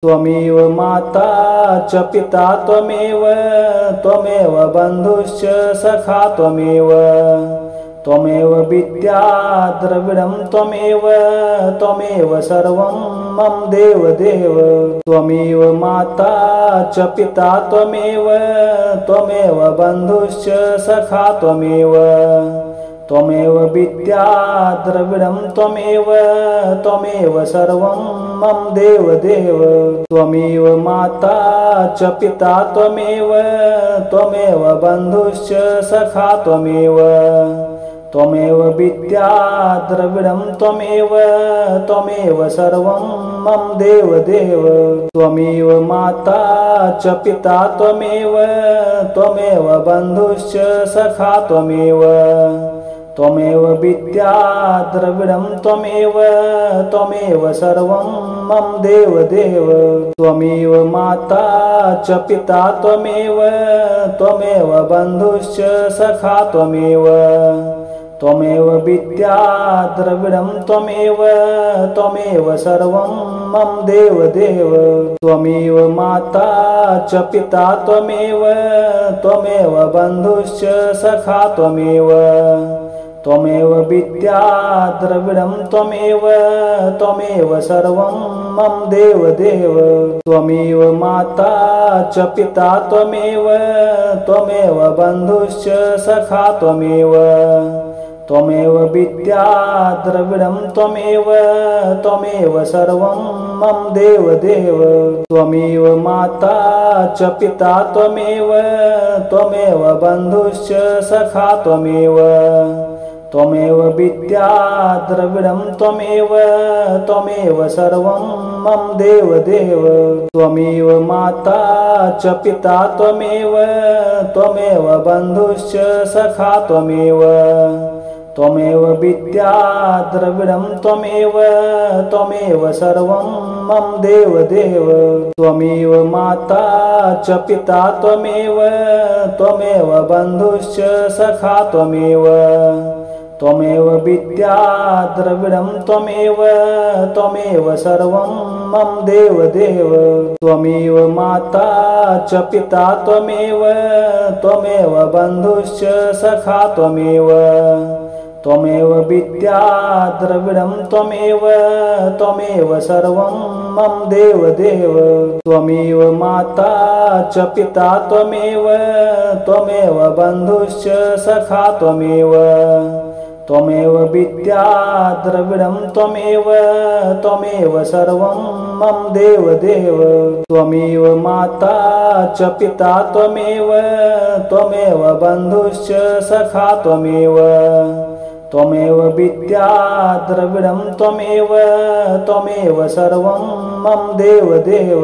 त्वमेव माता च पिता त्वमेव त्वमेव बन्धुश्च सखा त्वमेव त्वमेव विद्या द्रविणं त्वमेव त्वमेव सर्वं मम देवदेव त्वमेव माता च पिता त्वमेव त्वमेव बन्धुश्च सखा त्वमेव त्वमेव विद्या द्रविणं त्वमेव त्वमेव सर्वं मम देवदेव त्वमेव माता च पिता त्वमेव त्वमेव बन्धुश्च सखा त्वमेव त्वमेव विद्या द्रविणं त्वमेव त्वमेव सर्वं मम देवदेव त्वमेव माता च पिता त्वमेव त्वमेव बन्धुश्च सखा त्वमेव त्वमेव विद्या द्रविणं त्वमेव त्वमेव सर्वं मम देवदेव त्वमेव माता च पिता त्वमेव त्वमेव बन्धुश्च सखा त्वमेव त्वमेव विद्या द्रविणं त्वमेव त्वमेव सर्वं मम देवदेव त्वमेव माता च पिता त्वमेव त्वमेव बन्धुश्च सखा त्वमेव त्वमेव विद्या द्रविणं त्वमेव त्वमेव सर्वं मम देवदेव त्वमेव माता च पिता त्वमेव त्वमेव बन्धुश्च सखा त्वमेव त्वमेव विद्या द्रविणं त्वमेव त्वमेव सर्वं मम देवदेव त्वमेव माता च पिता त्वमेव त्वमेव बन्धुश्च सखा त्वमेव त्वमेव विद्या द्रविणं त्वमेव त्वमेव सर्वं मम देवदेव त्वमेव माता च पिता त्वमेव त्वमेव बन्धुश्च सखा त्वमेव त्वमेव विद्या द्रविणं त्वमेव त्वमेव सर्वं मम देवदेव त्वमेव माता च पिता त्वमेव त्वमेव बन्धुश्च सखा त्वमेव त्वमेव विद्या द्रविणं त्वमेव त्वमेव सर्वं मम देवदेव त्वमेव माता च पिता त्वमेव त्वमेव बन्धुश्च सखा त्वमेव त्वमेव विद्या द्रविणं त्वमेव त्वमेव सर्वं मम देवदेव त्वमेव माता च पिता त्वमेव त्वमेव बन्धुश्च सखा त्वमेव त्वमेव विद्या द्रविणं त्वमेव त्वमेव सर्वं मम देवदेव त्वमेव माता च पिता त्वमेव त्वमेव बन्धुश्च सखा त्वमेव त्वमेव विद्या द्रविणं त्वमेव त्वमेव सर्वं मम देवदेव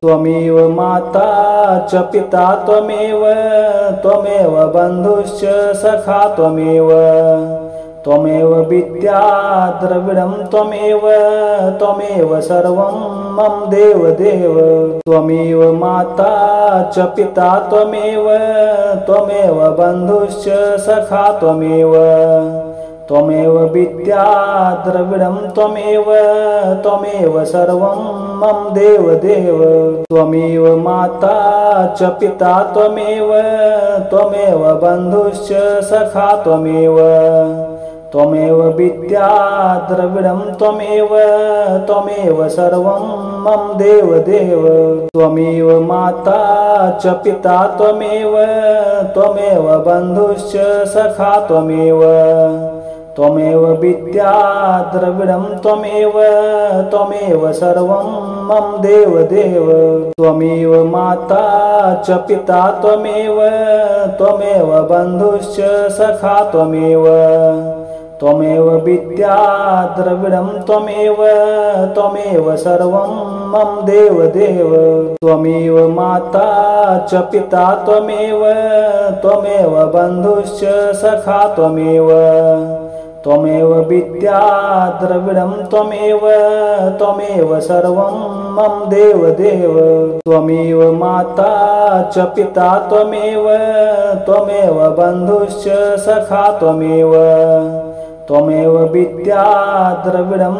त्वमेव माता च पिता त्वमेव त्वमेव बन्धुश्च सखा त्वमेव त्वमेव विद्या द्रविणं त्वमेव त्वमेव सर्वं मम देवदेव त्वमेव माता च पिता त्वमेव त्वमेव बन्धुश्च सखा त्वमेव त्वमेव विद्या द्रविणं त्वमेव त्वमेव सर्वं मम देवदेव त्वमेव माता च पिता त्वमेव त्वमेव बन्धुश्च सखा त्वमेव त्वमेव विद्या द्रविणं त्वमेव त्वमेव सर्वं मम देवदेव त्वमेव माता च पिता त्वमेव त्वमेव बन्धुश्च सखा त्वमेव त्वमेव विद्या द्रविणं त्वमेव त्वमेव सर्वं मम देवदेव त्वमेव माता च पिता त्वमेव त्वमेव बन्धुश्च सखा त्वमेव त्वमेव विद्या द्रविणं त्वमेव त्वमेव सर्वं मम देवदेव त्वमेव माता च पिता त्वमेव त्वमेव बन्धुश्च सखा त्वमेव त्वमेव विद्या द्रविणं त्वमेव त्वमेव सर्वं मम देवदेव त्वमेव माता च पिता त्वमेव त्वमेव बन्धुश्च सखा त्वमेव त्वमेव विद्या द्रविडं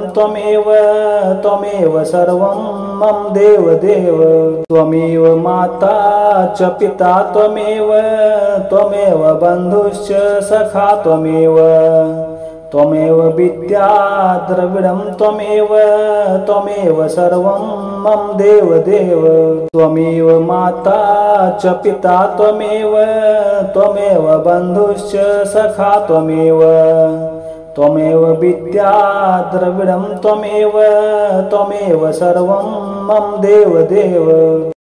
त्वमेव सर्वं मम देवदेव। त्वमेव माता च पिता त्वमेव बन्धुश्च सखा त्वमेव विद्या द्रविडं त्वमेव सर्वं मम देवदेव। त्वमेव माता च पिता त्वमेव बन्धुश्च सखा त्वमेव विद्या द्रविडं त्वमेव सर्वं मम देवदेव।